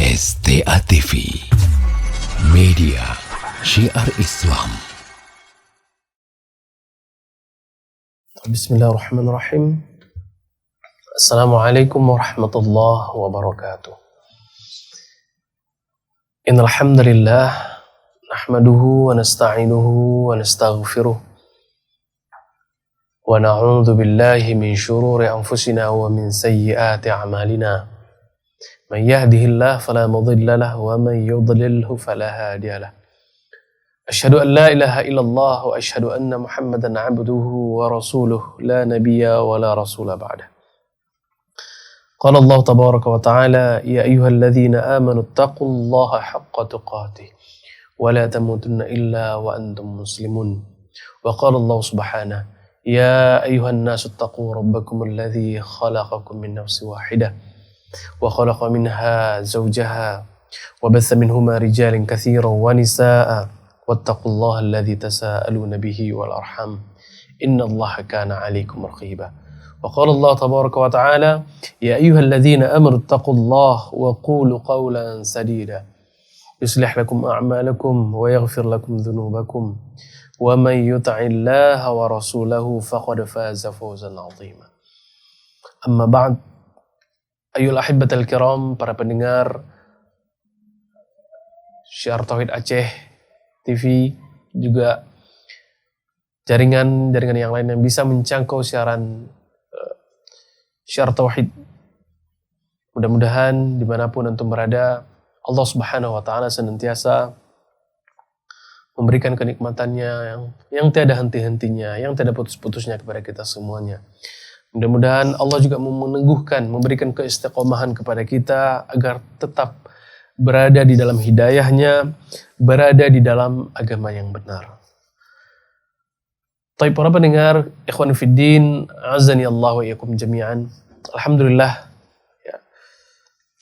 STA TV Media Syiar Islam. Bismillahirrahmanirrahim. Assalamualaikum warahmatullahi wabarakatuh. Innal hamdalillah nahmaduhu wa nasta'inuhu wa nastaghfiruh wa na'udzu billahi min shururi anfusina wa min sayyiati a'malina. Man yahdihillahu fala mudilla lahu wa man yudlilhu fala hadiya lahu. Asyhadu an la ilaha illallah wa asyhadu anna Muhammadan 'abduhu wa rasuluhu la nabiyya wa la rasula ba'dah. Qala Allah tabaraka wa ta'ala ya ayyuhalladzina amanu taqullaha haqqa tuqatih wa la tamutunna illa wa antum muslimun. Wa qala Allah subhanahu ya ayyuhan nasu taqu rabbakumul ladzi khalaqakum min nafsin wahidah wa khalaqa minha zawjaha wa batha minhuma rijalan katsiran wa nisaa'a wattaqullaha alladzi tasaaluna bihi wal arham innallaha kana 'alaikum raqiba. Wa qala Allah tabaraka wa ta'ala ya ayyuhalladzina amanu taqullaha wa qulu qawlan sadida yuslih lakum a'malakum wa yaghfir lakum dhunubakum wa man yuti'illaha wa rasulahu faqad faza fawzan 'azima. Amma ba'd. Ayyul ahibbatal kiram, para pendengar Syiar Tauhid Aceh TV, juga jaringan yang lain yang bisa menjangkau siaran Syiar Tauhid. Mudah-mudahan dimanapun antum berada, Allah Subhanahu wa Ta'ala senantiasa memberikan kenikmatannya yang tiada henti-hentinya, yang tiada putus-putusnya kepada kita semuanya. Mudah-mudahan Allah juga meneguhkan, memberikan keistiqomahan kepada kita agar tetap berada di dalam hidayahnya, berada di dalam agama yang benar. Baik para pendengar, ikhwan fiddin, azani Allah wa iyyakum jami'an. Alhamdulillah, ya,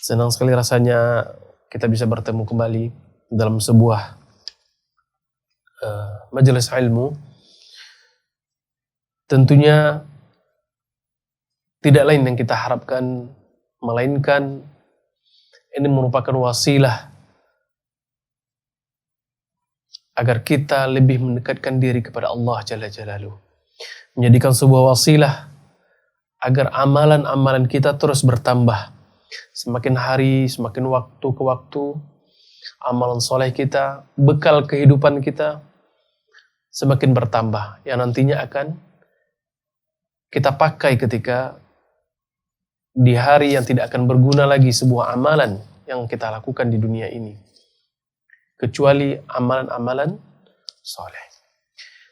senang sekali rasanya kita bisa bertemu kembali dalam sebuah majelis ilmu. Tentunya tidak lain yang kita harapkan, melainkan ini merupakan wasilah agar kita lebih mendekatkan diri kepada Allah Jalla Jalaluhu. Menjadikan sebuah wasilah agar amalan-amalan kita terus bertambah. Semakin hari, semakin waktu ke waktu, amalan soleh kita, bekal kehidupan kita semakin bertambah. Yang nantinya akan kita pakai ketika di hari yang tidak akan berguna lagi sebuah amalan yang kita lakukan di dunia ini, kecuali amalan-amalan soleh.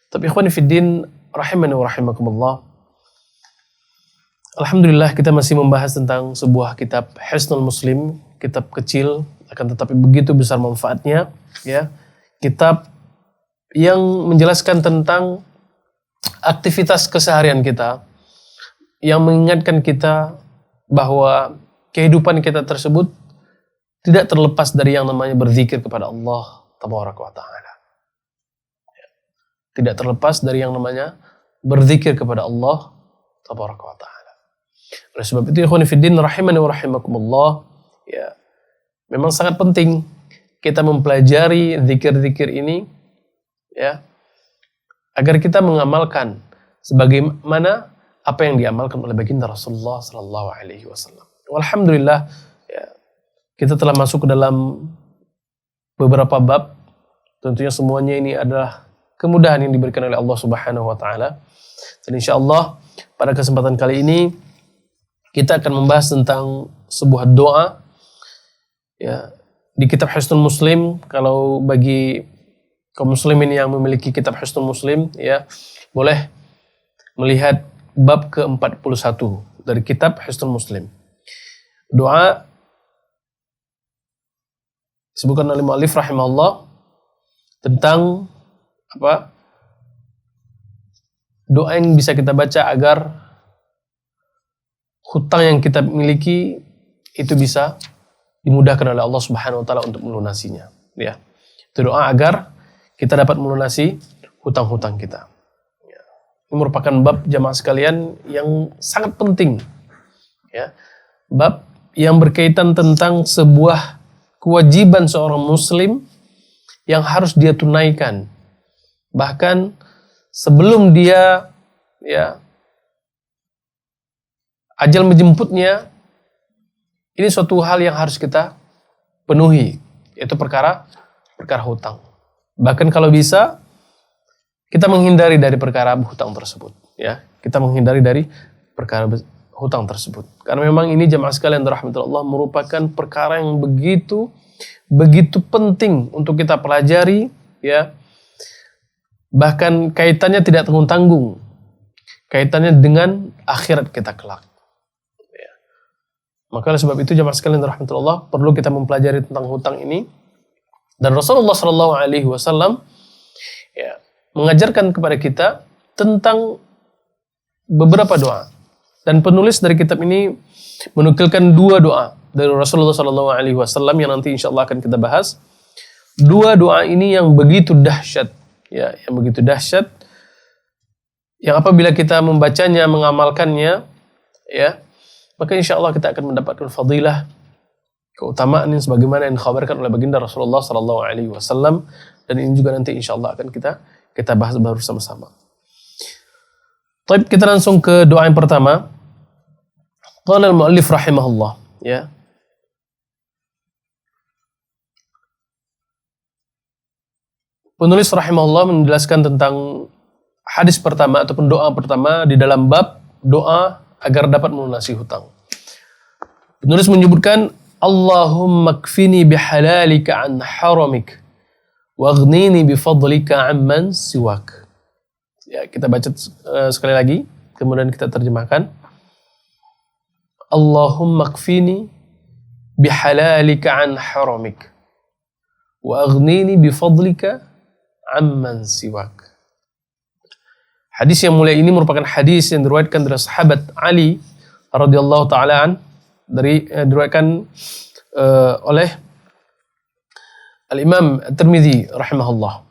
Tapi ikhwan fiddin rahimani wa rahimakumullah, alhamdulillah kita masih membahas tentang sebuah kitab Hisnul Muslim, kitab kecil akan tetapi begitu besar manfaatnya, ya. Kitab yang menjelaskan tentang aktivitas keseharian kita, yang mengingatkan kita bahwa kehidupan kita tersebut tidak terlepas dari yang namanya berzikir kepada Allah Tabaraka wa Ta'ala. Tidak terlepas dari yang namanya berzikir kepada Allah Tabaraka wa Ta'ala. Oleh sebab itu, ikhwan fiddin rahimani wa rahimakumullah, ya, memang sangat penting kita mempelajari zikir-zikir ini, ya, agar kita mengamalkan sebagaimana apa yang diamalkan oleh baginda Rasulullah sallallahu alaihi wasallam. Alhamdulillah, ya, kita telah masuk ke dalam beberapa bab. Tentunya semuanya ini adalah kemudahan yang diberikan oleh Allah Subhanahu wa Ta'ala. Dan insyaallah pada kesempatan kali ini kita akan membahas tentang sebuah doa, ya, di kitab Hisnul Muslim. Kalau bagi kaum muslimin yang memiliki kitab Hisnul Muslim, ya, boleh melihat bab ke-41 dari kitab Hisnul Muslim. Doa disebutkan oleh mu'allif rahimahullah tentang apa? Doa yang bisa kita baca agar hutang yang kita miliki itu bisa dimudahkan oleh Allah Subhanahu wa Ta'ala untuk melunasinya, ya. Itu doa agar kita dapat melunasi hutang-hutang kita. Ini merupakan bab jamaah sekalian yang sangat penting, ya. Bab yang berkaitan tentang sebuah kewajiban seorang muslim yang harus dia tunaikan. Bahkan sebelum dia ajal menjemputnya, ini suatu hal yang harus kita penuhi, yaitu perkara hutang. Bahkan kalau bisa kita menghindari dari perkara hutang tersebut, ya. Kita menghindari dari perkara hutang tersebut. Karena memang ini jamaah sekalian dirahmati Allah merupakan perkara yang begitu penting untuk kita pelajari, ya. Bahkan kaitannya tidak tanggung-tanggung. Kaitannya dengan akhirat kita kelak. Ya. Maka oleh sebab itu jamaah sekalian dirahmati Allah perlu kita mempelajari tentang hutang ini. Dan Rasulullah SAW mengajarkan kepada kita tentang beberapa doa. Dan penulis dari kitab ini menukilkan 2 doa dari Rasulullah SAW yang nanti insya Allah akan kita bahas. 2 doa ini yang begitu dahsyat, ya, yang begitu dahsyat, yang apabila kita membacanya, mengamalkannya, ya, maka insya Allah kita akan mendapatkan fadilah, keutamaan yang sebagaimana yang dikhabarkan oleh baginda Rasulullah SAW. Dan ini juga nanti insya Allah akan kita bahas bersama-sama. Baik, kita langsung ke doa yang pertama. Qala al-mu'allif rahimahullah, ya. Penulis rahimahullah menjelaskan tentang hadis pertama ataupun doa pertama di dalam bab doa agar dapat melunasi hutang. Penulis menyebutkan Allahumma kfini bihalalika an haramik waghnini bifadlika amman siwak. Ya, kita baca sekali lagi, kemudian kita terjemahkan. Allahumma kfini bihalalika an haramik wa aghnini bifadlika amman siwak. Hadis yang mulia ini merupakan hadis yang diriwayatkan dari sahabat Ali radhiyallahu taala diriwayatkan oleh Al-Imam At-Tirmidzi rahimahullah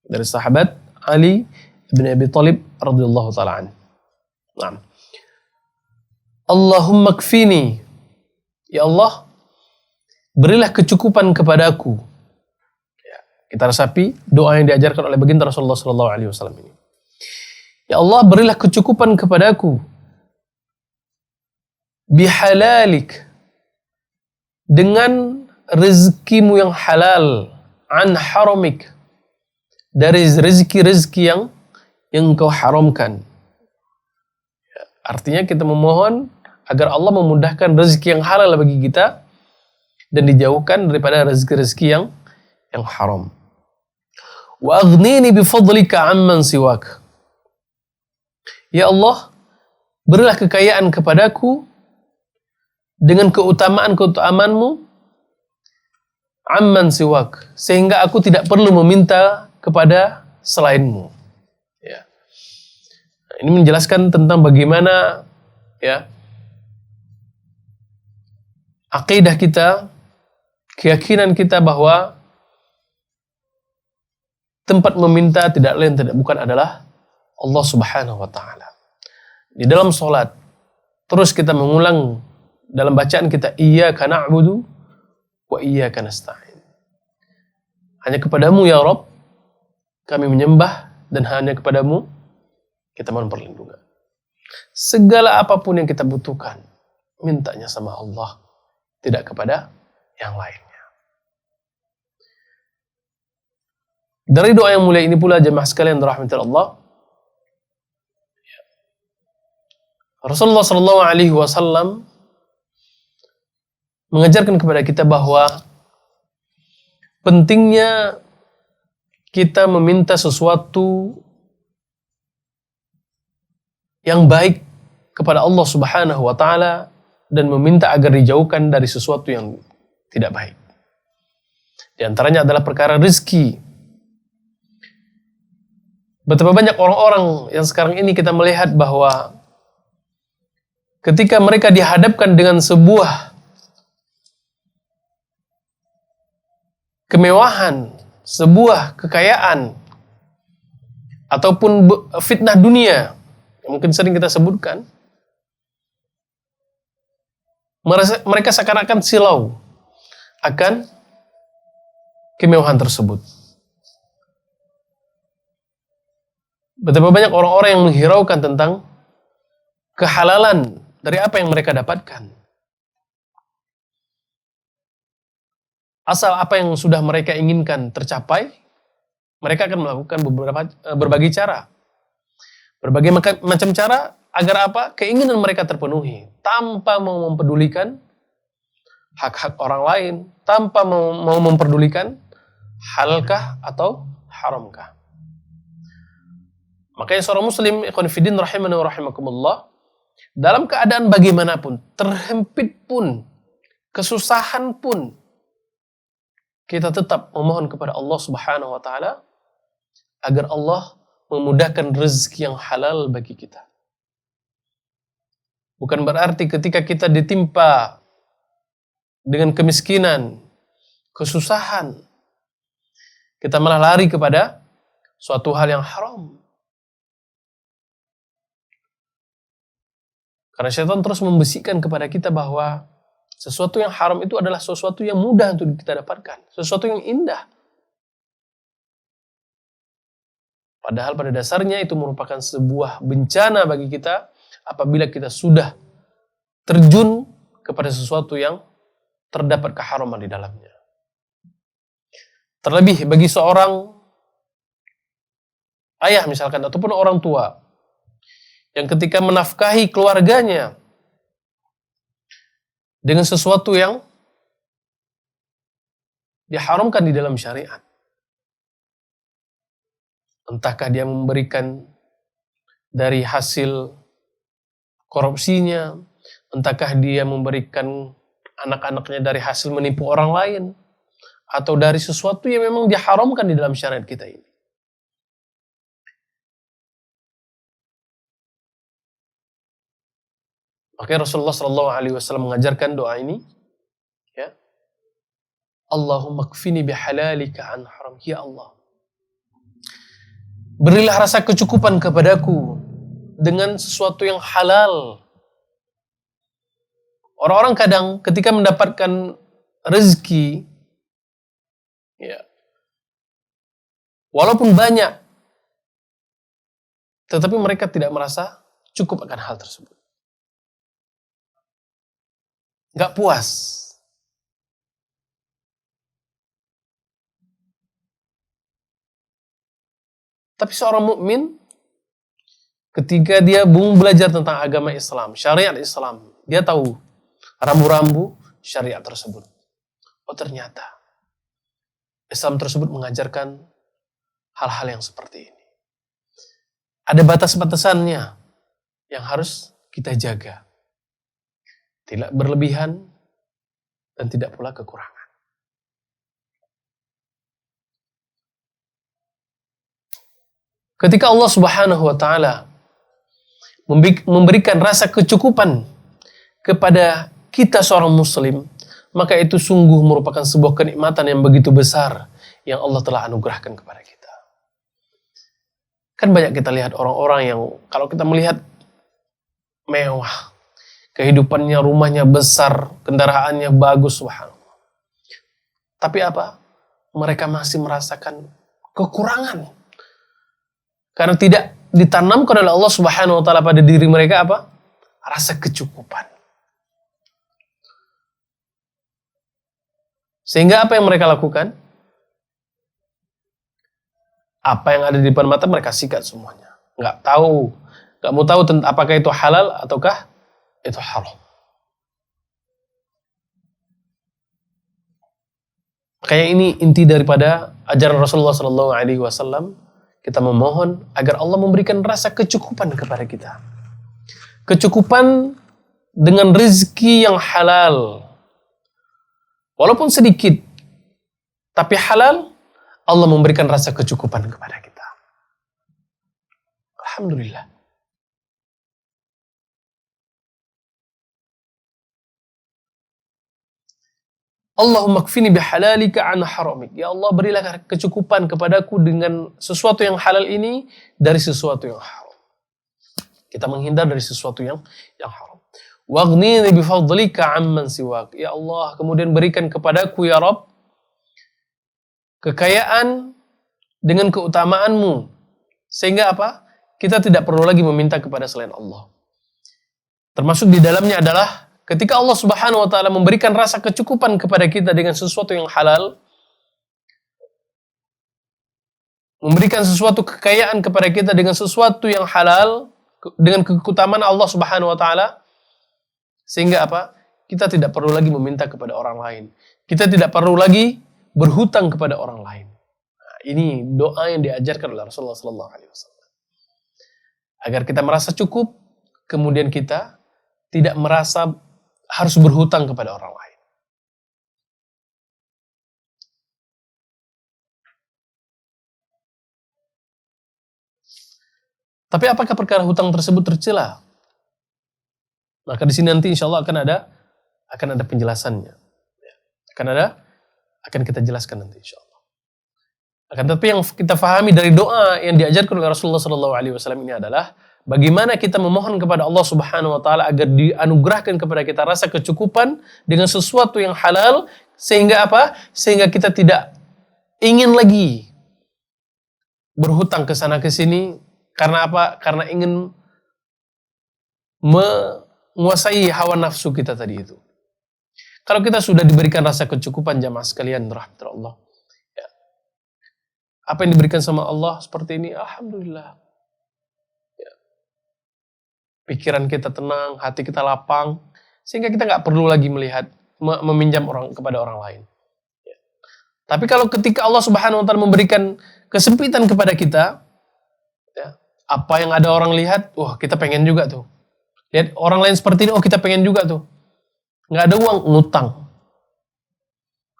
dari sahabat Ali bin Abi Thalib radhiyallahu taala anhu. Naam. Allahumma kfini, ya Allah, berilah kecukupan kepadaku. Ya, kita resapi doa yang diajarkan oleh baginda Rasulullah SAW ini. Ya Allah, berilah kecukupan kepadaku bihalalik, dengan rezekimu yang halal, an haramik, dari rezeki-rezeki yang engkau haramkan. Ya, artinya kita memohon agar Allah memudahkan rezeki yang halal bagi kita dan dijauhkan daripada rezeki-rezeki yang haram. Wa aghnini bifadlika amman siwak. Ya Allah, berilah kekayaan kepadaku dengan keutamaan-keutamaanmu amman siwak, sehingga aku tidak perlu meminta kepada selainmu. Ya. Ini menjelaskan tentang bagaimana, ya, akidah kita, keyakinan kita bahwa tempat meminta tidak lain tidak bukan adalah Allah Subhanahu wa taala. Di dalam salat terus kita mengulang dalam bacaan kita, iyyaka na'budu wa iyyaka nasta'in. Hanya kepadamu ya Rabb kami menyembah dan hanya kepadamu kita mohon perlindungan. Segala apapun yang kita butuhkan, mintanya sama Allah, tidak kepada yang lainnya. Dari doa yang mulia ini pula jemaah sekalian dirahmati Allah, Rasulullah SAW mengajarkan kepada kita bahwa pentingnya kita meminta sesuatu yang baik kepada Allah Subhanahu wa taala dan meminta agar dijauhkan dari sesuatu yang tidak baik. Di antaranya adalah perkara rezeki. Betapa banyak orang-orang yang sekarang ini kita melihat bahwa ketika mereka dihadapkan dengan sebuah kemewahan, sebuah kekayaan, ataupun fitnah dunia, yang mungkin sering kita sebutkan, mereka seakan-akan silau akan kemewahan tersebut. Betapa banyak orang-orang yang menghiraukan tentang kehalalan dari apa yang mereka dapatkan. Asal apa yang sudah mereka inginkan tercapai, mereka akan melakukan berbagai cara. Berbagai macam cara agar apa? Keinginan mereka terpenuhi. Tanpa mau mempedulikan hak-hak orang lain. Tanpa mau memperdulikan halalkah atau haramkah. Makanya seorang muslim, ikhwan fillah rahimani wa rahimakumullah, dalam keadaan bagaimanapun, terhimpit pun, kesusahan pun, kita tetap memohon kepada Allah Subhanahu wa taala agar Allah memudahkan rezeki yang halal bagi kita. Bukan berarti ketika kita ditimpa dengan kemiskinan, kesusahan, kita malah lari kepada suatu hal yang haram. Karena syaitan terus membisikkan kepada kita bahwa sesuatu yang haram itu adalah sesuatu yang mudah untuk kita dapatkan. Sesuatu yang indah. Padahal pada dasarnya itu merupakan sebuah bencana bagi kita apabila kita sudah terjun kepada sesuatu yang terdapat keharaman di dalamnya. Terlebih bagi seorang ayah misalkan ataupun orang tua yang ketika menafkahi keluarganya dengan sesuatu yang diharamkan di dalam syariat. Entahkah dia memberikan dari hasil korupsinya, entahkah dia memberikan anak-anaknya dari hasil menipu orang lain, atau dari sesuatu yang memang diharamkan di dalam syariat kita ini. Makanya Rasulullah SAW mengajarkan doa ini, ya, Allahumma kfini bihalalika an haram. Ya Allah, berilah rasa kecukupan kepadaku dengan sesuatu yang halal. Orang-orang kadang ketika mendapatkan rezeki, ya, walaupun banyak, tetapi mereka tidak merasa cukup akan hal tersebut. Gak puas. Tapi seorang mukmin ketika dia belajar tentang agama Islam, syariat Islam, dia tahu rambu-rambu syariat tersebut. Oh ternyata Islam tersebut mengajarkan hal-hal yang seperti ini. Ada batas-batasannya yang harus kita jaga. Tidak berlebihan dan tidak pula kekurangan. Ketika Allah Subhanahu wa taala memberikan rasa kecukupan kepada kita seorang muslim, maka itu sungguh merupakan sebuah kenikmatan yang begitu besar yang Allah telah anugerahkan kepada kita. Kan banyak kita lihat orang-orang yang kalau kita melihat mewah, kehidupannya, rumahnya besar, kendaraannya bagus, subhanallah. Tapi apa? Mereka masih merasakan kekurangan. Karena tidak ditanamkan oleh Allah Subhanahu wa taala pada diri mereka apa? Rasa kecukupan. Sehingga apa yang mereka lakukan? Apa yang ada di depan mata mereka sikat semuanya. Nggak mau tahu apakah itu halal ataukah itu haram. Makanya ini inti daripada ajaran Rasulullah SAW. Kita memohon agar Allah memberikan rasa kecukupan kepada kita. Kecukupan dengan rezeki yang halal. Walaupun sedikit, tapi halal, Allah memberikan rasa kecukupan kepada kita. Alhamdulillah. Allahumma kfini bihalalika an haramik. Ya Allah, berilah kecukupan kepadaku dengan sesuatu yang halal ini dari sesuatu yang haram. Kita menghindar dari sesuatu yang haram. Waghnini bifadlika amman siwak. Ya Allah, kemudian berikan kepadaku ya Rabb kekayaan dengan keutamaanmu. Sehingga apa? Kita tidak perlu lagi meminta kepada selain Allah. Termasuk di dalamnya adalah ketika Allah Subhanahu wa taala memberikan rasa kecukupan kepada kita dengan sesuatu yang halal, memberikan sesuatu kekayaan kepada kita dengan sesuatu yang halal, dengan keutamaan Allah Subhanahu wa taala, sehingga apa? Kita tidak perlu lagi meminta kepada orang lain. Kita tidak perlu lagi berhutang kepada orang lain. Nah, ini doa yang diajarkan oleh Rasulullah sallallahu alaihi wasallam. Agar kita merasa cukup, kemudian kita tidak merasa harus berhutang kepada orang lain. Tapi apakah perkara hutang tersebut tercela? Maka di sini nanti insya Allah akan ada penjelasannya. Akan kita jelaskan nanti insya Allah. Akan tetapi yang kita fahami dari doa yang diajarkan oleh Rasulullah SAW ini adalah bagaimana kita memohon kepada Allah Subhanahu Wa Taala agar dianugerahkan kepada kita rasa kecukupan dengan sesuatu yang halal, sehingga apa? Sehingga kita tidak ingin lagi berhutang ke sana ke sini. Karena apa? Karena ingin menguasai hawa nafsu kita tadi itu. Kalau kita sudah diberikan rasa kecukupan, jamaah sekalian rahmatullah Allah, ya, apa yang diberikan sama Allah seperti ini, alhamdulillah. Ya. Pikiran kita tenang, hati kita lapang, sehingga kita nggak perlu lagi meminjam kepada orang lain. Ya. Tapi kalau ketika Allah Subhanahu Wa Taala memberikan kesempitan kepada kita, ya, apa yang ada orang lihat, wah kita pengen juga tuh. Lihat orang lain seperti ini, oh kita pengen juga tuh. Nggak ada uang, ngutang.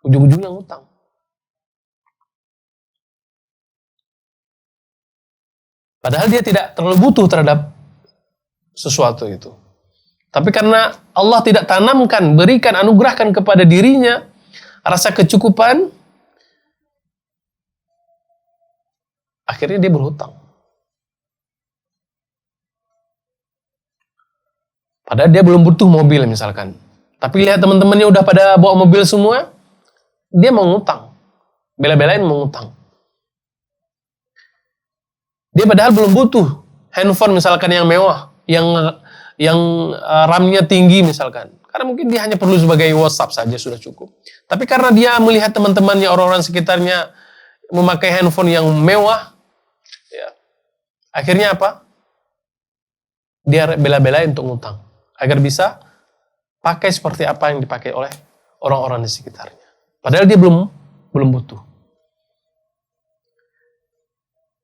Ujung-ujungnya ngutang. Padahal dia tidak terlalu butuh terhadap sesuatu itu. Tapi karena Allah tidak tanamkan, berikan, anugerahkan kepada dirinya rasa kecukupan, akhirnya dia berhutang. Padahal dia belum butuh mobil misalkan. Tapi lihat teman-temannya udah pada bawa mobil semua, dia mau ngutang. Bela-belain mau ngutang. Dia padahal belum butuh handphone misalkan yang mewah, yang RAM-nya tinggi misalkan. Karena mungkin dia hanya perlu sebagai WhatsApp saja sudah cukup. Tapi karena dia melihat teman-temannya, orang-orang sekitarnya memakai handphone yang mewah, ya, akhirnya apa? Dia bela-belain untuk ngutang. Agar bisa pakai seperti apa yang dipakai oleh orang-orang di sekitarnya. Padahal dia belum butuh.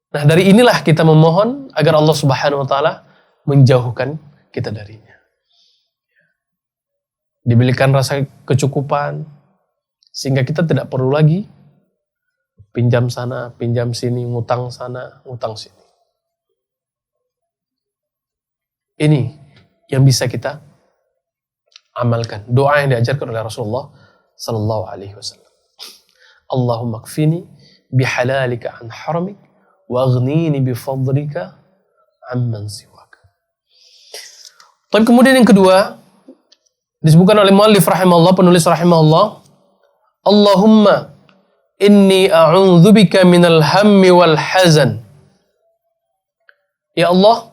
Nah, dari inilah kita memohon agar Allah Subhanahu Wa Taala menjauhkan kita darinya. Diberikan rasa kecukupan, sehingga kita tidak perlu lagi pinjam sana, pinjam sini, ngutang sana, ngutang sini. Ini yang bisa kita amalkan. Doa yang diajarkan oleh Rasulullah sallallahu alaihi wasallam. Allahumma kfini bihalalika an haramik wa aghnini bifadlika amman siwak. Tapi kemudian yang kedua disebutkan oleh muallif rahimahullah, penulis rahimahullah, Allahumma inni a'udzubika minal hammi wal hazan. Ya Allah,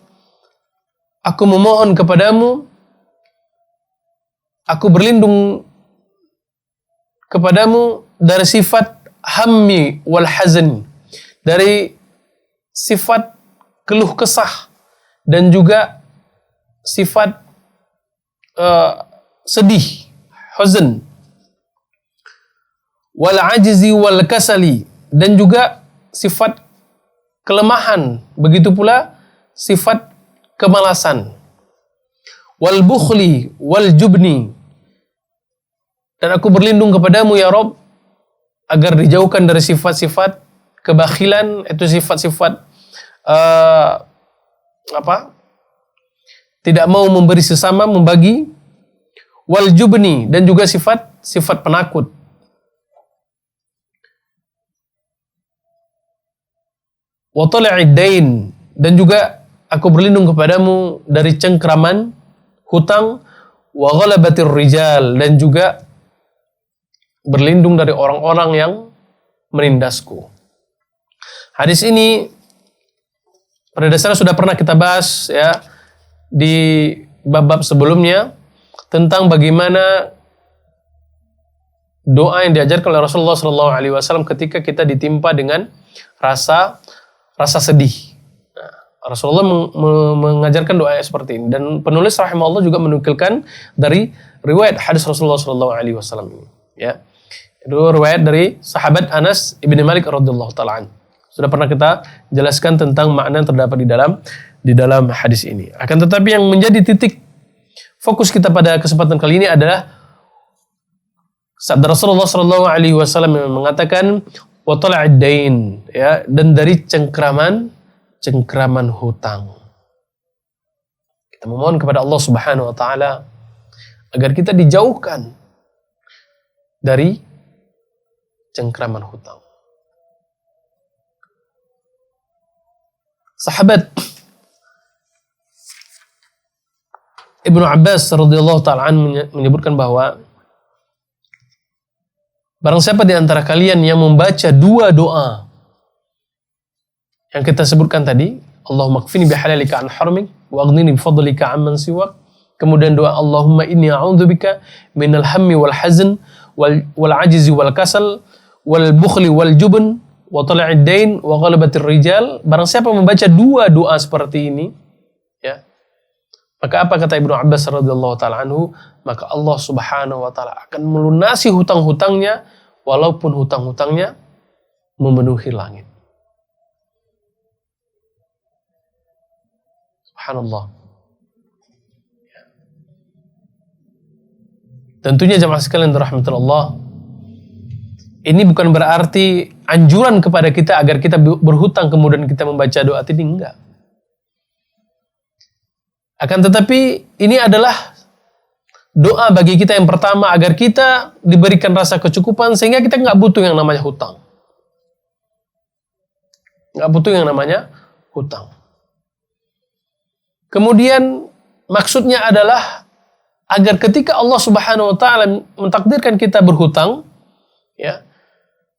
aku memohon kepadamu, aku berlindung kepadamu dari sifat hammi wal hazan, dari sifat keluh kesah dan juga sifat sedih, huzn, wal ajzi wal kasali, dan juga sifat kelemahan, begitu pula sifat kemalasan, wal bukhli wal jubni, dan aku berlindung kepadamu ya Rabb agar dijauhkan dari sifat-sifat kebakhilan, itu sifat-sifat tidak mau memberi sesama, membagi, wal jubni, dan juga sifat penakut. Wa tala'id dain, dan juga aku berlindung kepadamu dari cengkraman hutang, wa ghalabatir rijal, dan juga berlindung dari orang-orang yang menindasku. Hadis ini pada dasarnya sudah pernah kita bahas ya di bab-bab sebelumnya tentang bagaimana doa yang diajarkan oleh Rasulullah SAW ketika kita ditimpa dengan rasa sedih. Nah, Rasulullah mengajarkan doa seperti ini, dan penulis rahimahullah juga menukilkan dari riwayat hadis Rasulullah SAW ini. Ya, itu riwayat dari sahabat Anas ibn Malik radhiyallahu taala. Sudah pernah kita jelaskan tentang makna yang terdapat di dalam hadis ini. Akan tetapi yang menjadi titik fokus kita pada kesempatan kali ini adalah sabda Rasulullah SAW yang mengatakan wa tala'id dain, ya, dan dari cengkraman hutang. Kita memohon kepada Allah Subhanahu wa taala agar kita dijauhkan dari cengkraman hutang. Sahabat Ibnu Abbas radhiyallahu taala menyebutkan bahwa barang siapa di antara kalian yang membaca dua doa yang kita sebutkan tadi, Allahumma kfini bihalalika an haramik wa aghnini bifadlika amman siwak, kemudian doa Allahumma inni a'udzubika minal hammi wal hazn wal ajzi wal kasal wal bukhli wal jubn wa tala'id dain wa ghalabatir rijal, barang siapa membaca dua doa seperti ini, ya, maka apa kata Ibnu Abbas radhiyallahu taala anhu, maka Allah Subhanahu wa taala akan melunasi hutang-hutangnya walaupun hutang-hutangnya memenuhi langit. Subhanallah. Tentunya jemaah sekalian dirahmatillah, ini bukan berarti anjuran kepada kita agar kita berhutang kemudian kita membaca doa ini, enggak. Akan tetapi ini adalah doa bagi kita yang pertama agar kita diberikan rasa kecukupan sehingga kita nggak butuh yang namanya hutang. Nggak butuh yang namanya hutang. Kemudian maksudnya adalah agar ketika Allah Subhanahu wa taala mentakdirkan kita berhutang, ya,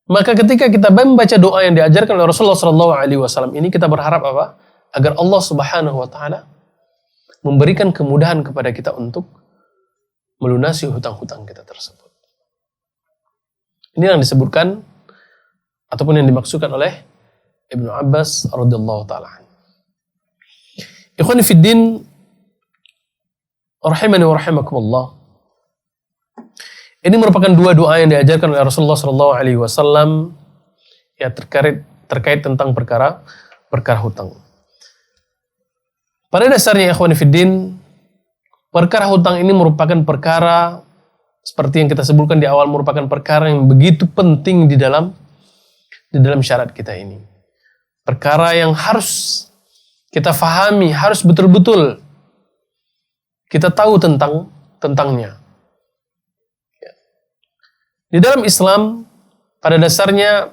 maka ketika kita membaca doa yang diajarkan oleh Rasulullah SAW ini, kita berharap apa? Agar Allah Subhanahu wa taala memberikan kemudahan kepada kita untuk melunasi hutang-hutang kita tersebut. Ini yang disebutkan ataupun yang dimaksudkan oleh Ibnu Abbas radhiyallahu taala. Ikhwani fid din, rahimani wa rahimakumullah. Ini merupakan dua doa yang diajarkan oleh Rasulullah SAW ya terkait tentang perkara hutang. Pada dasarnya ikhwani fiddin, perkara hutang ini merupakan perkara seperti yang kita sebutkan di awal, merupakan perkara yang begitu penting di dalam syariat kita ini. Perkara yang harus kita fahami, harus betul-betul kita tahu tentangnya. Di dalam Islam, pada dasarnya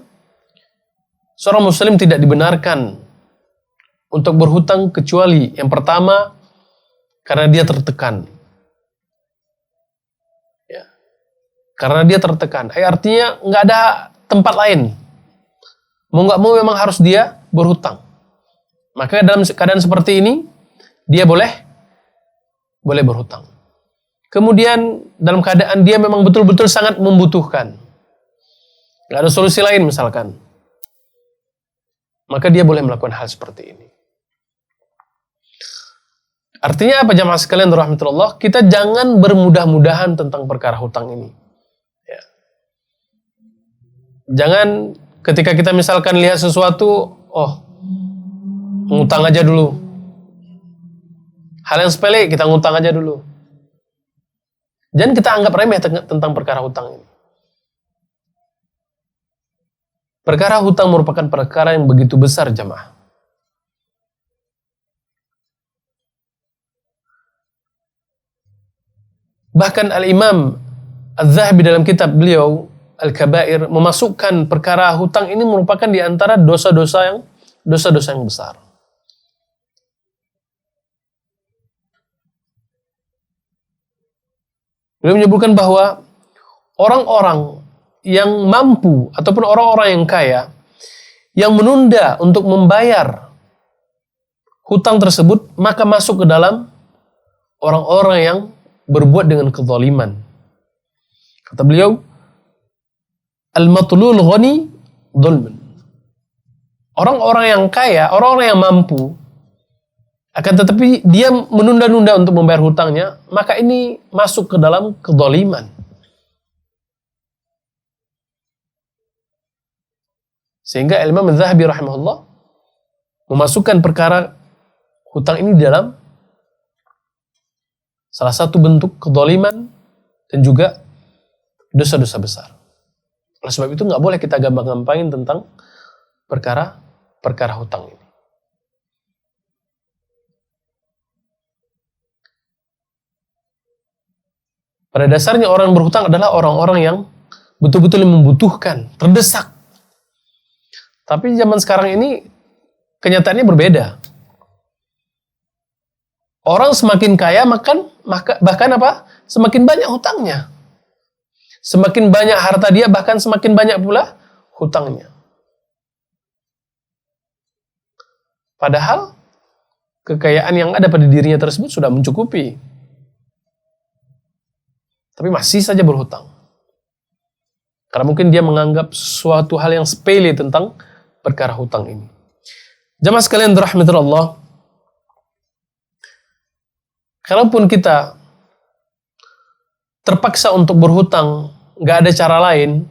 seorang muslim tidak dibenarkan untuk berhutang kecuali yang pertama karena dia tertekan. Ya. Karena dia tertekan. Artinya nggak ada tempat lain. Mau nggak mau memang harus dia berhutang. Maka dalam keadaan seperti ini dia boleh berhutang. Kemudian dalam keadaan dia memang betul-betul sangat membutuhkan, nggak ada solusi lain misalkan, maka dia boleh melakukan hal seperti ini. Artinya apa jamaah sekalian rahmatullah? Kita jangan bermudah-mudahan tentang perkara hutang ini. Ya. Jangan ketika kita misalkan lihat sesuatu, ngutang aja dulu. Hal yang sepele kita ngutang aja dulu. Jangan kita anggap remeh tentang perkara hutang ini. Perkara hutang merupakan perkara yang begitu besar jamaah. Bahkan Al-Imam Al-Zahabi dalam kitab beliau Al-Kabair memasukkan perkara hutang ini merupakan di antara dosa-dosa yang besar. Beliau menyebutkan bahwa orang-orang yang mampu ataupun orang-orang yang kaya yang menunda untuk membayar hutang tersebut, maka masuk ke dalam orang-orang yang berbuat dengan kezaliman. Kata beliau, al-matlul ghani dhulmun. Orang-orang yang kaya, orang-orang yang mampu, akan tetapi dia menunda-nunda untuk membayar hutangnya, maka ini masuk ke dalam kezaliman. Sehingga Imam Az-Zahabi rahimahullah memasukkan perkara hutang ini dalam salah satu bentuk kezaliman dan juga dosa-dosa besar. Oleh sebab itu nggak boleh kita gampang-gampangin tentang perkara hutang ini. Pada dasarnya orang yang berhutang adalah orang-orang yang betul-betul membutuhkan, terdesak. Tapi zaman sekarang ini kenyataannya berbeda. Orang semakin kaya bahkan apa? Semakin banyak hutangnya. Semakin banyak harta dia, bahkan semakin banyak pula hutangnya. Padahal kekayaan yang ada pada dirinya tersebut sudah mencukupi. Tapi masih saja berhutang. Karena mungkin dia menganggap suatu hal yang sepele tentang perkara hutang ini. Jamaah sekalian dirahmati Allah, kalaupun kita terpaksa untuk berhutang, nggak ada cara lain,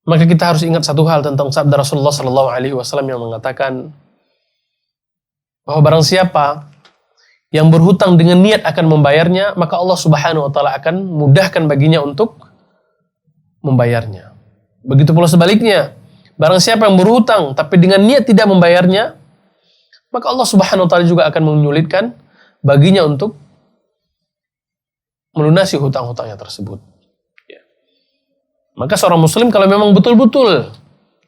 maka kita harus ingat satu hal tentang sabda Rasulullah SAW yang mengatakan bahwa barang siapa yang berhutang dengan niat akan membayarnya, maka Allah Subhanahu wa Ta'ala akan mudahkan baginya untuk membayarnya. Begitu pula sebaliknya, barang siapa yang berhutang tapi dengan niat tidak membayarnya, maka Allah Subhanahu wa Ta'ala juga akan menyulitkan baginya untuk melunasi hutang-hutangnya tersebut. Ya. Maka seorang muslim kalau memang betul-betul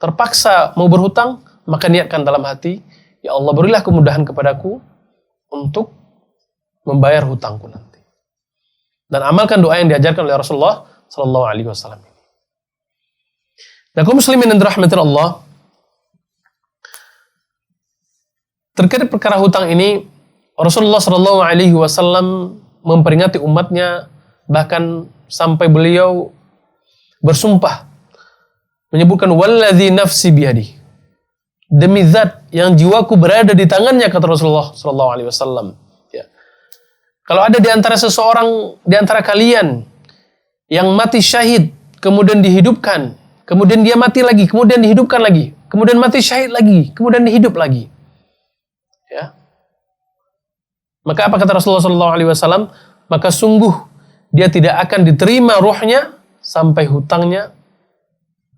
terpaksa mau berhutang, maka niatkan dalam hati, ya Allah berilah kemudahan kepadaku untuk membayar hutangku nanti. Dan amalkan doa yang diajarkan oleh Rasulullah Sallallahu Alaihi Wasallam ini. Nah, kaum muslimin yang dirahmati Allah, terkait perkara hutang ini, Rasulullah Sallallahu Alaihi Wasallam memperingati umatnya, bahkan sampai beliau bersumpah menyebutkan walladzi nafsi biyadi, demi zat yang jiwaku berada di tangannya, kata Rasulullah Sallallahu Alaihi Wasallam. Kalau ada di antara seseorang, di antara kalian yang mati syahid, kemudian dihidupkan, kemudian dia mati lagi, kemudian dihidupkan lagi, kemudian mati syahid lagi, kemudian dihidup lagi. Ya. Maka apa kata Rasulullah SAW? Maka sungguh dia tidak akan diterima ruhnya sampai hutangnya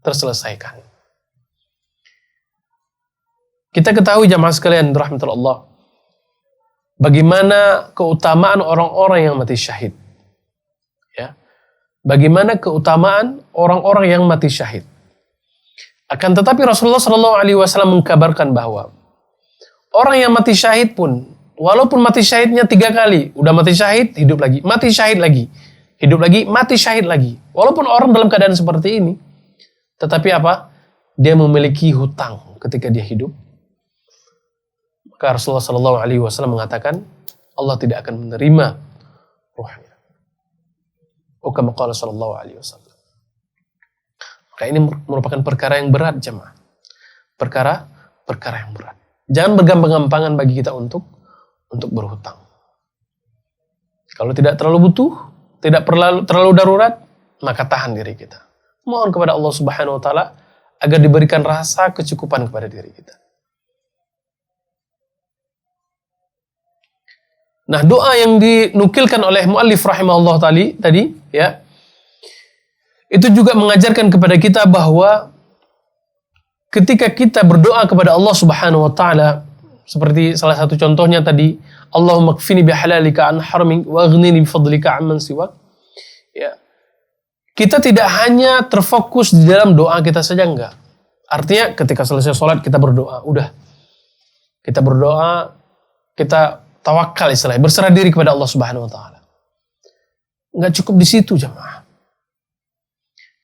terselesaikan. Kita ketahui jamaah sekalian rahmatullah, bagaimana keutamaan orang-orang yang mati syahid. Ya. Bagaimana keutamaan orang-orang yang mati syahid. Akan tetapi Rasulullah SAW mengkabarkan bahwa orang yang mati syahid pun, walaupun mati syahidnya 3 kali, udah mati syahid, hidup lagi, mati syahid lagi, hidup lagi, mati syahid lagi. Walaupun orang dalam keadaan seperti ini, tetapi apa? Dia memiliki hutang ketika dia hidup. Maka Rasulullah SAW mengatakan, Allah tidak akan menerima ruhnya. Kama qala sallallahu alaihi wasallam. Maka ini merupakan perkara yang berat, jemaah. Perkara yang berat. Jangan bergampang-gampangan bagi kita untuk berhutang. Kalau tidak terlalu butuh, tidak terlalu darurat, maka tahan diri kita. Mohon kepada Allah Subhanahu wa Ta'ala agar diberikan rasa kecukupan kepada diri kita. Nah, doa yang dinukilkan oleh muallif rahimahullah tadi, ya, itu juga mengajarkan kepada kita bahwa ketika kita berdoa kepada Allah Subhanahu wa Ta'ala, seperti salah satu contohnya tadi, Allahumma kfini bihalalika an haramik wa aghnini bifadlika amman siwak. Ya. Kita tidak hanya terfokus di dalam doa kita saja, enggak. Artinya ketika selesai sholat kita berdoa, udah. Kita berdoa, kita tawakal istilahnya, berserah diri kepada Allah Subhanahu wa Ta'ala. Enggak cukup di situ, jemaah.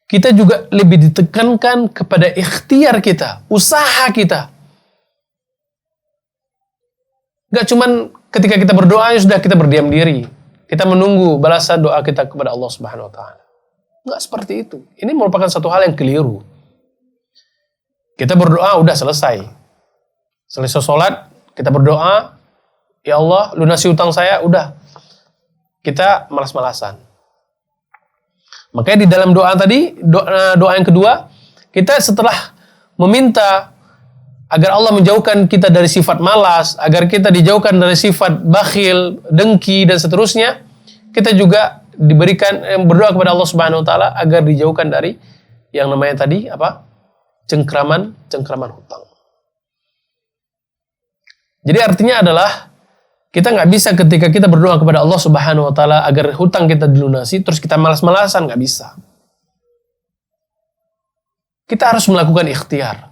kita juga lebih ditekankan kepada ikhtiar kita, usaha kita. Gak cuman ketika kita berdoa ya sudah kita berdiam diri. Kita menunggu balasan doa kita kepada Allah Subhanahu wa taala. Enggak seperti itu. Ini merupakan satu hal yang keliru. Kita berdoa udah selesai. Selesai sholat, kita berdoa, ya Allah, lunasi hutang saya, udah. Kita malas-malasan. Makanya di dalam doa tadi, doa yang kedua, kita setelah meminta agar Allah menjauhkan kita dari sifat malas, agar kita dijauhkan dari sifat bakhil, dengki, dan seterusnya, kita juga diberikan berdoa kepada Allah Subhanahu wa taala agar dijauhkan dari yang namanya tadi apa? Cengkraman hutang. Jadi artinya adalah kita nggak bisa ketika kita berdoa kepada Allah Subhanahu wa taala agar hutang kita dilunasi terus kita malas-malasan, nggak bisa. Kita harus melakukan ikhtiar.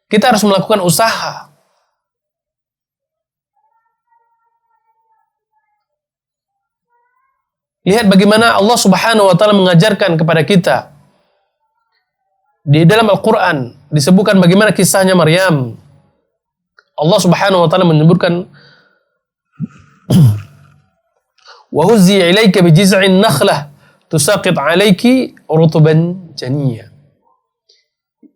Kita harus melakukan usaha. Lihat bagaimana Allah Subhanahu wa taala mengajarkan kepada kita. Di dalam Al-Qur'an disebutkan bagaimana kisahnya Maryam. Allah Subhanahu wa taala menyebutkan wa huzzi ilaika bi jiz'in nakhlah tusaqit 'alaiki rutuban janiyya.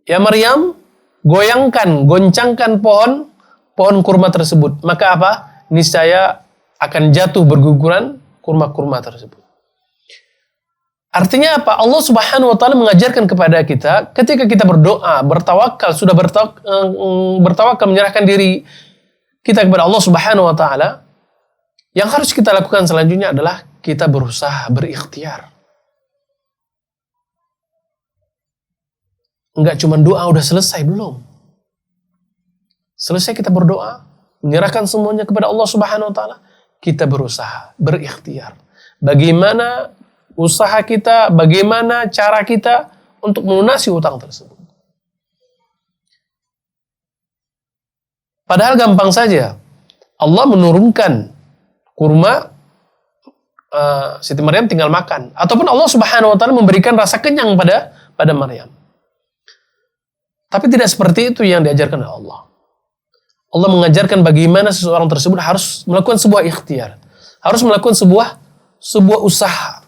Ya Maryam, goncangkan pohon kurma tersebut. Maka apa? Niscaya akan jatuh berguguran kurma-kurma tersebut. Artinya apa? Allah Subhanahu wa taala mengajarkan kepada kita ketika kita berdoa, bertawakal, bertawakal menyerahkan diri kita kepada Allah Subhanahu wa taala, yang harus kita lakukan selanjutnya adalah kita berusaha, berikhtiar. Enggak cuma doa udah selesai, belum. Selesai kita berdoa, menyerahkan semuanya kepada Allah Subhanahu wa taala, kita berusaha, berikhtiar. Bagaimana usaha kita, bagaimana cara kita untuk melunasi hutang tersebut. Padahal gampang saja. Allah menurunkan kurma, Siti Maryam tinggal makan. Ataupun Allah Subhanahu wa taala memberikan rasa kenyang pada Maryam. Tapi tidak seperti itu yang diajarkan oleh Allah. Allah mengajarkan bagaimana seseorang tersebut harus melakukan sebuah ikhtiar. Harus melakukan sebuah usaha.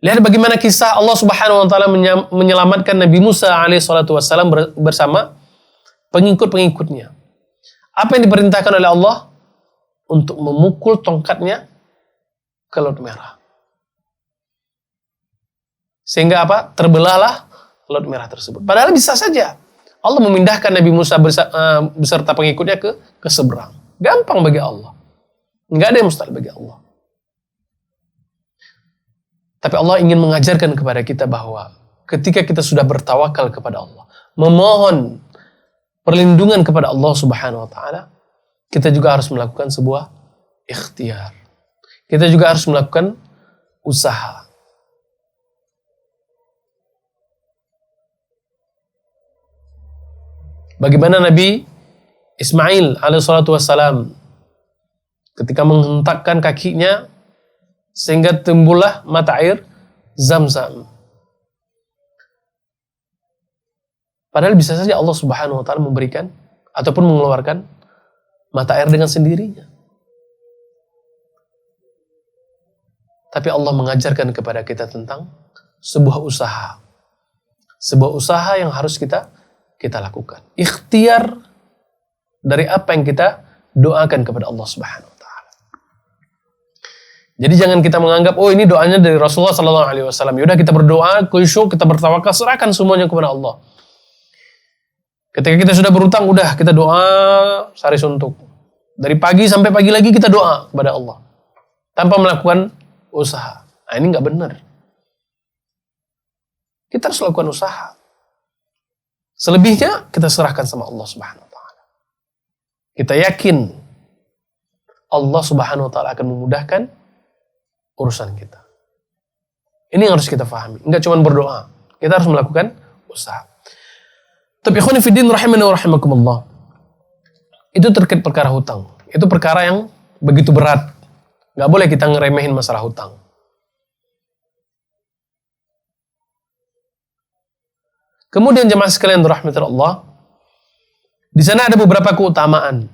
Lihat bagaimana kisah Allah Subhanahu wa taala menyelamatkan Nabi Musa alaihi salatu wassalam bersama pengikut-pengikutnya. Apa yang diperintahkan oleh Allah? Untuk memukul tongkatnya ke Laut Merah. Sehingga apa? Terbelahlah Laut Merah tersebut. Padahal bisa saja Allah memindahkan Nabi Musa beserta pengikutnya ke seberang. Gampang bagi Allah. Nggak ada yang mustahil bagi Allah. Tapi Allah ingin mengajarkan kepada kita bahwa ketika kita sudah bertawakal kepada Allah, memohon perlindungan kepada Allah Subhanahu wa taala, kita juga harus melakukan sebuah ikhtiar. Kita juga harus melakukan usaha. Bagaimana Nabi Ismail alaihissalatu wassalam ketika menghentakkan kakinya sehingga timbullah mata air Zam-Zam. Padahal bisa saja Allah Subhanahu wa taala memberikan ataupun mengeluarkan mata air dengan sendirinya. Tapi Allah mengajarkan kepada kita tentang sebuah usaha. Sebuah usaha yang harus kita lakukan. Ikhtiar dari apa yang kita doakan kepada Allah Subhanahu wa taala. Jadi jangan kita menganggap ini doanya dari Rasulullah sallallahu alaihi wasallam. Yaudah kita berdoa, khusyuk, kita bertawakal, serahkan semuanya kepada Allah. Ketika kita sudah berutang, udah kita doa sehari suntuk. Dari pagi sampai pagi lagi kita doa kepada Allah tanpa melakukan usaha. Nah, ini nggak benar. Kita harus lakukan usaha. Selebihnya kita serahkan sama Allah Subhanahu wa taala. Kita yakin Allah Subhanahu wa taala akan memudahkan urusan kita. Ini yang harus kita pahami. Enggak cuma berdoa, kita harus melakukan usaha. Tapi ikhwan fillah rahimani wa rahimakumullah. Itu terkait perkara hutang. Itu perkara yang begitu berat. Enggak boleh kita ngeremehin masalah hutang. Kemudian jemaah sekalian rahmati Allah, di sana ada beberapa keutamaan.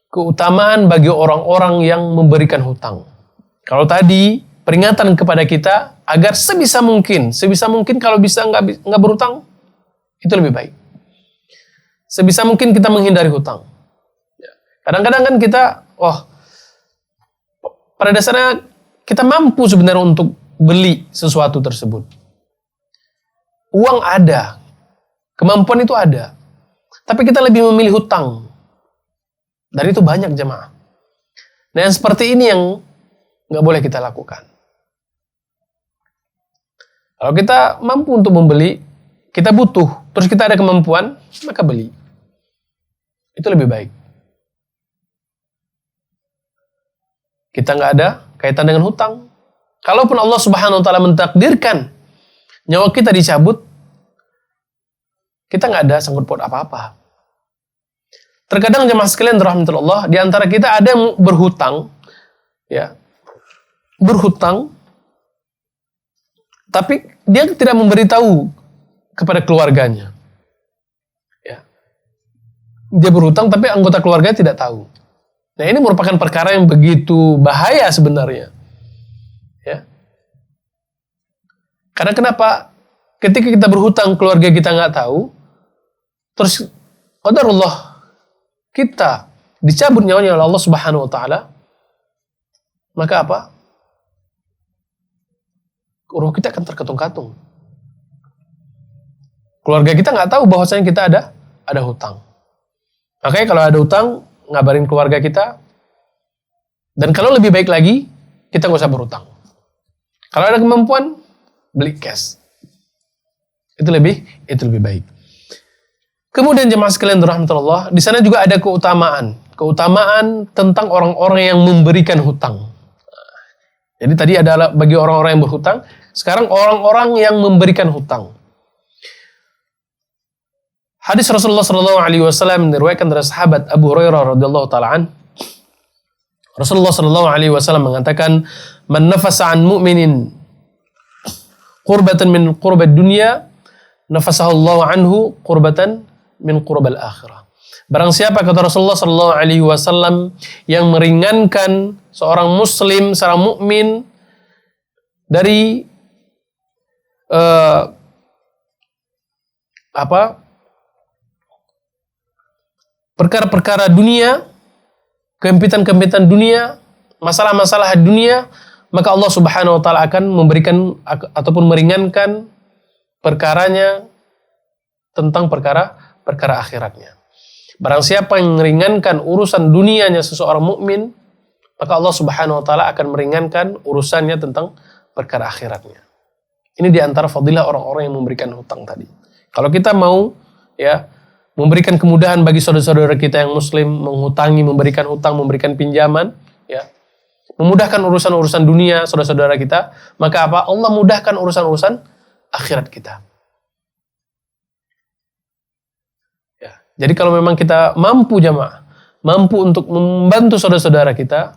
Keutamaan bagi orang-orang yang memberikan hutang. Kalau tadi peringatan kepada kita agar sebisa mungkin kalau bisa nggak berhutang, itu lebih baik. Sebisa mungkin kita menghindari hutang. Kadang-kadang kan kita, pada dasarnya kita mampu sebenarnya untuk beli sesuatu tersebut. Uang ada, kemampuan itu ada, tapi kita lebih memilih hutang. Dan itu banyak jemaah. Nah yang seperti ini yang nggak boleh kita lakukan. Kalau kita mampu untuk membeli, kita butuh, terus kita ada kemampuan, maka beli. Itu lebih baik. Kita nggak ada kaitan dengan hutang. Kalaupun Allah Subhanahu Wa Taala mentakdirkan nyawa kita dicabut, kita nggak ada sangkut paut apa-apa. Terkadang jemaah sekalian rahmatullah, di antara kita ada yang berhutang, tapi dia tidak memberitahu kepada keluarganya. Dia berhutang, tapi anggota keluarganya tidak tahu. Nah ini merupakan perkara yang begitu bahaya sebenarnya. Karena kenapa? Ketika kita berhutang, keluarga kita nggak tahu, terus qadarullah kita dicabut nyawanya oleh Allah Subhanahu Wa Taala, maka apa? Ruh kita akan terkatung-katung. Keluarga kita nggak tahu bahwasanya kita ada hutang. Makanya kalau ada hutang, ngabarin keluarga kita. Dan kalau lebih baik lagi, kita nggak usah berhutang. Kalau ada kemampuan, beli cash. Itu lebih baik. Kemudian jemaah sekalian rahmatullah, di sana juga ada keutamaan tentang orang-orang yang memberikan hutang. Jadi tadi adalah bagi orang-orang yang berhutang, sekarang orang-orang yang memberikan hutang. Hadis Rasulullah sallallahu alaihi wasallam diriwayatkan dari sahabat Abu Hurairah radhiyallahu taala an. Rasulullah sallallahu alaihi wasallam mengatakan, "Man nafasa an mu'minin qurbatan min qurbad dunya, nafasahu Allah anhu qurbatan min qurbal akhirah." Barang siapa, kata Rasulullah sallallahu alaihi wasallam, yang meringankan seorang muslim, seorang mukmin dari perkara-perkara dunia, kempitan-kempitan dunia, masalah-masalah dunia, maka Allah Subhanahu Wa Taala akan memberikan ataupun meringankan perkaranya tentang perkara akhiratnya. Barang siapa yang meringankan urusan dunianya seseorang mukmin, maka Allah Subhanahu Wa Taala akan meringankan urusannya tentang perkara akhiratnya. Ini diantara fadilah orang-orang yang memberikan hutang tadi. Kalau kita mau memberikan kemudahan bagi saudara-saudara kita yang muslim, menghutangi, memberikan hutang, memberikan pinjaman, memudahkan urusan-urusan dunia saudara-saudara kita, maka apa? Allah mudahkan urusan-urusan akhirat kita. Jadi kalau memang kita mampu jamaah, mampu untuk membantu saudara-saudara kita,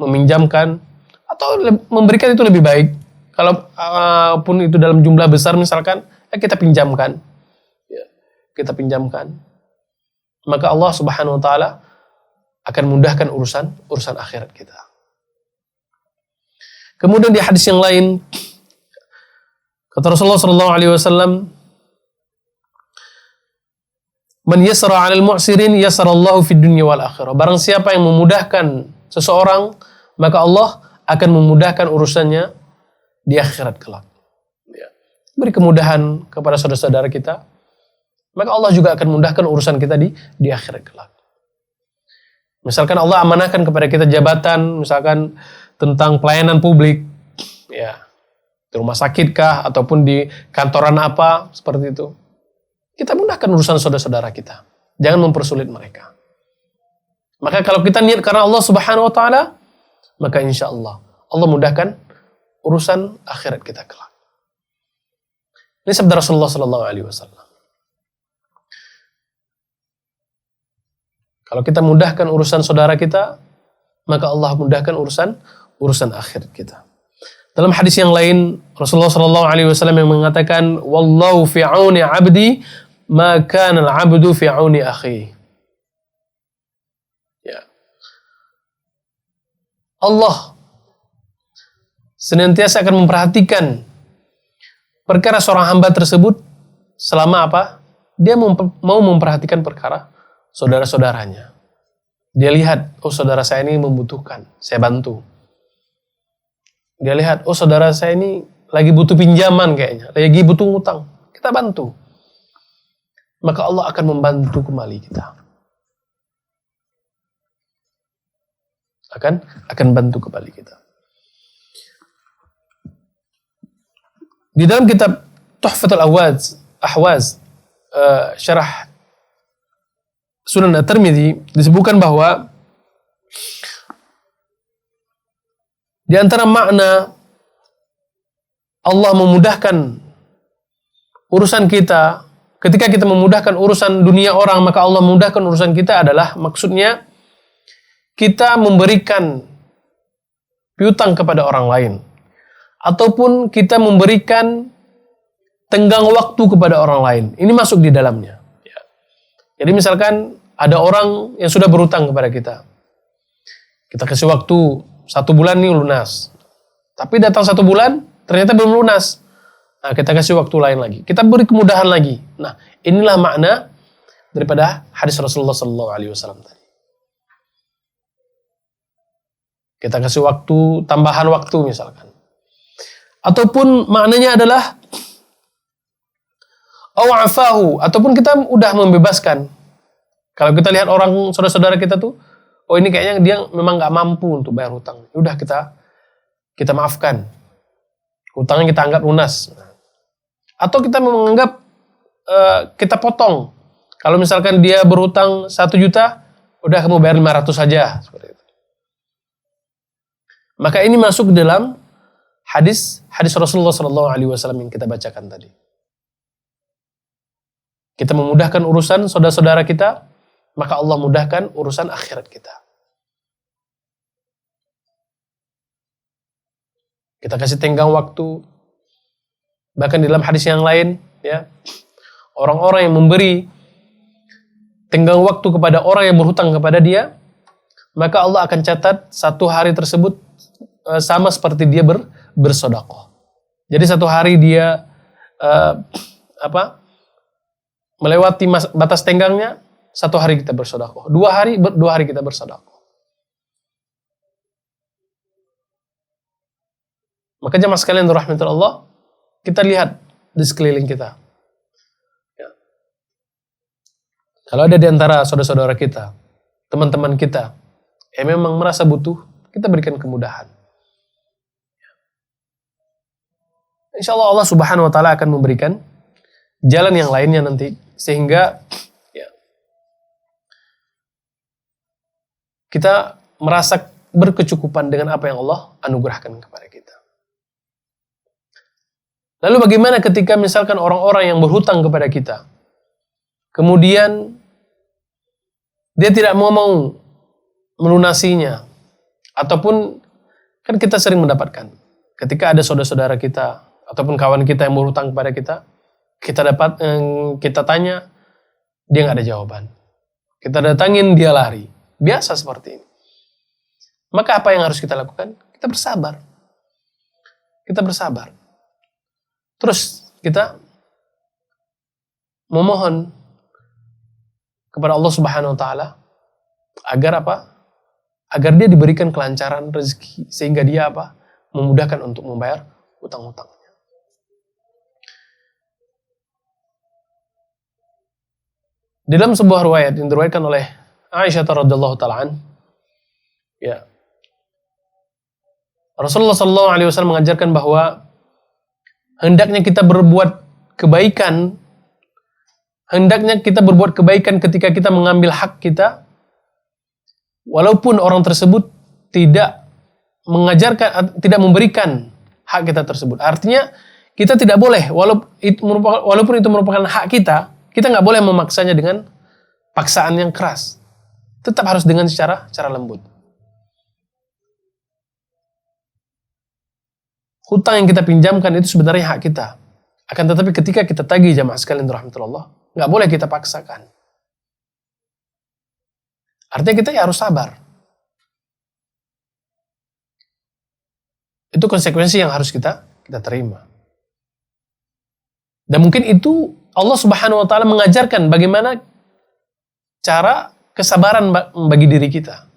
meminjamkan atau memberikan, itu lebih baik. Kalau pun itu dalam jumlah besar misalkan, kita pinjamkan. Kita pinjamkan. Maka Allah Subhanahu Wa Taala akan mudahkan urusan akhirat kita. Kemudian di hadis yang lain, kata Rasulullah sallallahu alaihi wasallam, "Man yasra 'alal mu'sirin yasarallahu fid dunya wal akhirah." Barang siapa yang memudahkan seseorang, maka Allah akan memudahkan urusannya di akhirat kelak. Beri kemudahan kepada saudara-saudara kita, maka Allah juga akan mudahkan urusan kita di akhirat kelak. Misalkan Allah amanahkan kepada kita jabatan, misalkan tentang pelayanan publik, di rumah sakit kah, ataupun di kantoran apa, seperti itu. Kita mudahkan urusan saudara-saudara kita. Jangan mempersulit mereka. Maka kalau kita niat karena Allah Subhanahu Wa Taala, maka insya Allah mudahkan urusan akhirat kita kelak. Ini sabda Rasulullah Sallallahu Alaihi Wasallam. Kalau kita mudahkan urusan saudara kita, maka Allah mudahkan urusan akhirat kita. Dalam hadis yang lain, Rasulullah sallallahu alaihi wasallam yang mengatakan, "Wallahu fi auni 'abdi ma kana al-'abdu fi auni akhihi." Ya. Allah senantiasa akan memperhatikan perkara seorang hamba tersebut selama apa? Dia mau memperhatikan perkara saudara-saudaranya. Dia lihat, oh saudara saya ini membutuhkan, saya bantu. Dia lihat, oh saudara saya ini lagi butuh pinjaman kayaknya, lagi butuh ngutang, kita bantu. Maka Allah akan membantu kembali kita. Akan bantu kembali kita. Di dalam kitab Tuhfatul Ahwaz, syarah Sunan At-Tirmidzi disebutkan bahwa di antara makna Allah memudahkan urusan kita, ketika kita memudahkan urusan dunia orang, maka Allah memudahkan urusan kita adalah maksudnya kita memberikan piutang kepada orang lain, ataupun kita memberikan tenggang waktu kepada orang lain. Ini masuk di dalamnya. Ya. Jadi misalkan ada orang yang sudah berutang kepada kita. Kita kasih waktu 1 bulan nih lunas. Tapi datang 1 bulan, ternyata belum lunas. Nah, kita kasih waktu lain lagi. Kita beri kemudahan lagi. Nah, inilah makna daripada hadis Rasulullah SAW tadi. Kita kasih waktu, tambahan waktu misalkan. Ataupun maknanya adalah aw'afahu, ataupun kita udah membebaskan. Kalau kita lihat orang saudara-saudara kita tuh, oh ini kayaknya dia memang nggak mampu untuk bayar hutang. Udah kita maafkan. Hutangnya kita anggap lunas. Atau kita menganggap kita potong. Kalau misalkan dia berhutang 1 juta, udah kamu bayar 500 saja. Seperti itu. Maka ini masuk dalam hadis Rasulullah SAW yang kita bacakan tadi. Kita memudahkan urusan saudara-saudara kita, maka Allah mudahkan urusan akhirat kita. Kita kasih tenggang waktu. Bahkan di dalam hadis yang lain, ya, orang-orang yang memberi tenggang waktu kepada orang yang berhutang kepada dia, maka Allah akan catat 1 hari tersebut sama seperti dia bersedekah. Jadi 1 hari dia melewati batas tenggangnya, 1 hari kita bersedekah. 2 hari kita bersedekah. Maka jemaah sekalian rahmatul Allah, kita lihat di sekeliling kita. Ya. Kalau ada di antara saudara-saudara kita, teman-teman kita, yang memang merasa butuh, kita berikan kemudahan. Insya Allah Allah Subhanahu Wa Taala akan memberikan jalan yang lainnya nanti, sehingga ya, kita merasa berkecukupan dengan apa yang Allah anugerahkan kepada kita. Lalu bagaimana ketika misalkan orang-orang yang berhutang kepada kita, kemudian dia tidak mau melunasinya, ataupun kan kita sering mendapatkan ketika ada saudara-saudara kita ataupun kawan kita yang berhutang kepada kita, kita tanya, dia nggak ada jawaban. Kita datangin, dia lari. Biasa seperti ini. Maka apa yang harus kita lakukan? Kita bersabar. Kita bersabar. Terus kita memohon kepada Allah Subhanahu Wa Taala agar apa? Agar dia diberikan kelancaran rezeki, sehingga dia apa? Memudahkan untuk membayar hutang-hutangnya. Di dalam sebuah riwayat yang diriwayatkan oleh Aisyah radhiyallahu taala ya, Rasulullah SAW mengajarkan bahwa hendaknya kita berbuat kebaikan ketika kita mengambil hak kita, walaupun orang tersebut tidak memberikan hak kita tersebut. Artinya kita tidak boleh, walaupun itu merupakan hak kita nggak boleh memaksanya dengan paksaan yang keras. Tetap harus dengan cara lembut. hutang yang kita pinjamkan itu sebenarnya hak kita. Akan tetapi ketika kita tagih jamaah sekalian rahmatullah, nggak boleh kita paksakan. Artinya kita ya harus sabar. Itu konsekuensi yang harus kita terima. Dan mungkin itu Allah Subhanahu wa taala mengajarkan bagaimana cara kesabaran bagi diri kita.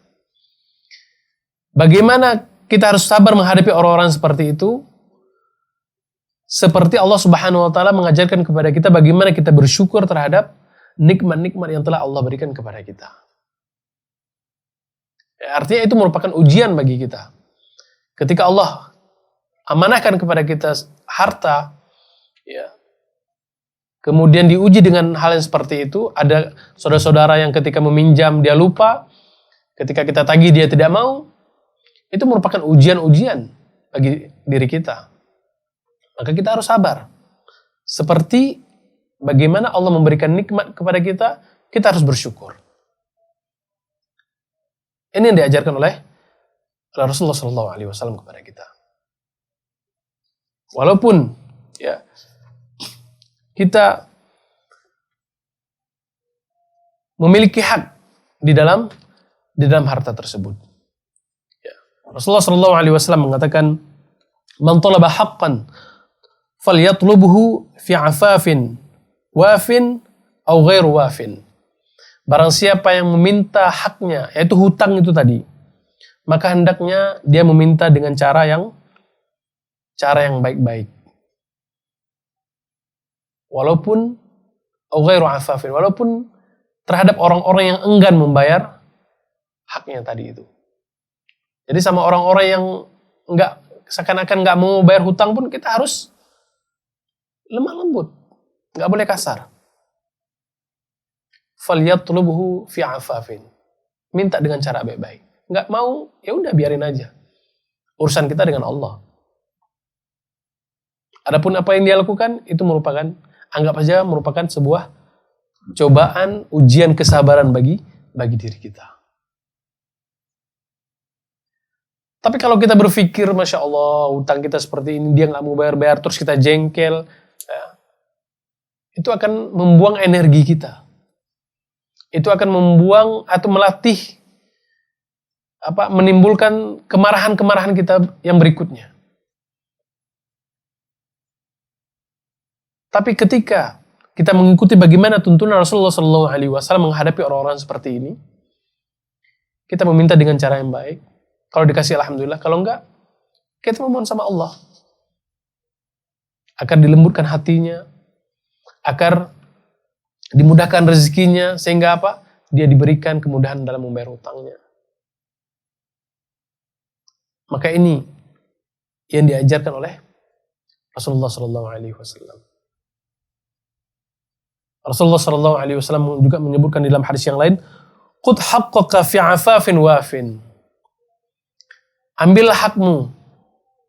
Bagaimana kita harus sabar menghadapi orang-orang seperti itu. Seperti Allah Subhanahu wa taala mengajarkan kepada kita bagaimana kita bersyukur terhadap nikmat-nikmat yang telah Allah berikan kepada kita. Ya, artinya itu merupakan ujian bagi kita. Ketika Allah amanahkan kepada kita harta, ya, kemudian diuji dengan hal yang seperti itu, ada saudara-saudara yang ketika meminjam dia lupa, ketika kita tagih dia tidak mau, itu merupakan ujian-ujian bagi diri kita. Maka kita harus sabar. Seperti bagaimana Allah memberikan nikmat kepada kita, kita harus bersyukur. Ini yang diajarkan oleh Rasulullah SAW kepada kita. Walaupun ya kita memiliki hak di dalam harta tersebut. Ya. Rasulullah SAW mengatakan, "Man talaba haqqan falyatlubuhu fi afafin wafin au ghairu wafin." Barang siapa yang meminta haknya, yaitu hutang itu tadi, maka hendaknya dia meminta dengan cara yang baik-baik. Walaupun au ghairu afafin, walaupun terhadap orang-orang yang enggan membayar haknya tadi itu. Jadi sama orang-orang yang seakan-akan enggak mau bayar hutang pun kita harus lemah lembut, nggak boleh kasar. Falyatlubuhu fi afafin. Minta dengan cara baik-baik. Nggak mau, ya udah biarin aja. Urusan kita dengan Allah. Adapun apa yang dia lakukan itu anggap aja merupakan sebuah cobaan, ujian kesabaran bagi diri kita. Tapi kalau kita berpikir, Masya Allah, hutang kita seperti ini, dia nggak mau bayar-bayar, terus kita jengkel, ya, itu akan membuang energi kita. Itu akan membuang atau melatih menimbulkan kemarahan-kemarahan kita yang berikutnya. Tapi ketika kita mengikuti bagaimana tuntunan Rasulullah SAW menghadapi orang-orang seperti ini, kita meminta dengan cara yang baik. Kalau dikasih alhamdulillah, kalau enggak, kita memohon sama Allah. Agar dilembutkan hatinya, agar dimudahkan rezekinya, sehingga dia diberikan kemudahan dalam membayar hutangnya. Maka ini yang diajarkan oleh Rasulullah SAW. Rasulullah SAW juga menyebutkan di dalam hadis yang lain, "Qud haqqaka fi afafin wafin." Ambillah hakmu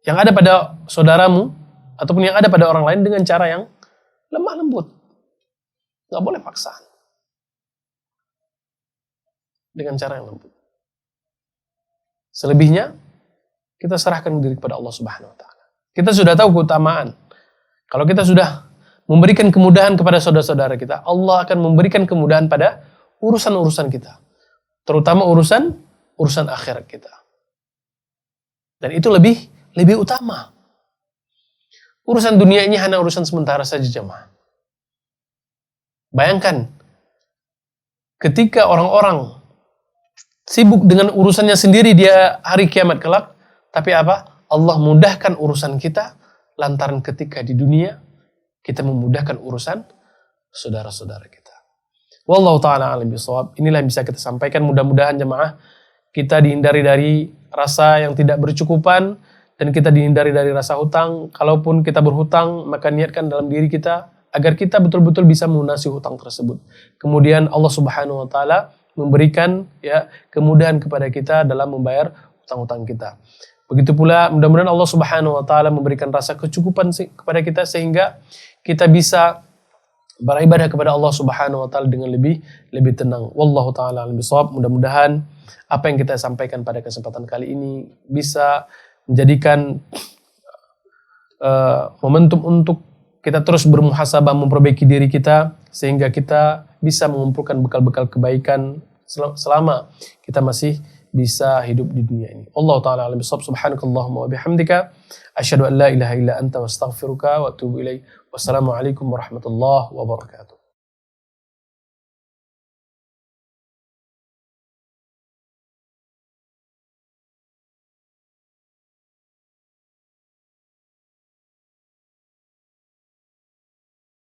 yang ada pada saudaramu ataupun yang ada pada orang lain dengan cara yang lemah lembut. Nggak boleh paksaan. Dengan cara yang lembut. Selebihnya, kita serahkan diri kepada Allah Subhanahu wa taala. Kita sudah tahu keutamaan. Kalau kita sudah memberikan kemudahan kepada saudara-saudara kita, Allah akan memberikan kemudahan pada urusan-urusan kita. Terutama urusan akhirat kita. Dan itu lebih utama. Urusan dunia ini hanya urusan sementara saja, jemaah. Bayangkan, ketika orang-orang sibuk dengan urusannya sendiri dia hari kiamat kelak, tapi Allah mudahkan urusan kita lantaran ketika di dunia kita memudahkan urusan saudara-saudara kita. Wallahu ta'ala a'lam bishawab. Inilah yang bisa kita sampaikan. Mudah-mudahan jemaah kita dihindari dari rasa yang tidak bercukupan dan kita dihindari dari rasa hutang. Kalaupun kita berhutang, maka niatkan dalam diri kita agar kita betul-betul bisa melunasi hutang tersebut. Kemudian Allah Subhanahu wa taala memberikan kemudahan kepada kita dalam membayar hutang-hutang kita. Begitu pula mudah-mudahan Allah Subhanahu wa taala memberikan rasa kecukupan kepada kita sehingga kita bisa beribadah kepada Allah Subhanahu wa taala dengan lebih tenang. Wallahu taala alim bishawab. Mudah-mudahan apa yang kita sampaikan pada kesempatan kali ini bisa menjadikan momentum untuk kita terus bermuhasabah, memperbaiki diri kita, sehingga kita bisa mengumpulkan bekal-bekal kebaikan selama kita masih bisa hidup di dunia ini. Allah Ta'ala alam bisawab. Subhanakallahumma wa bihamdika asyhadu an la ilaha illa anta wa astaghfiruka wa atubu ilaik. Wassalamualaikum warahmatullahi wabarakatuh.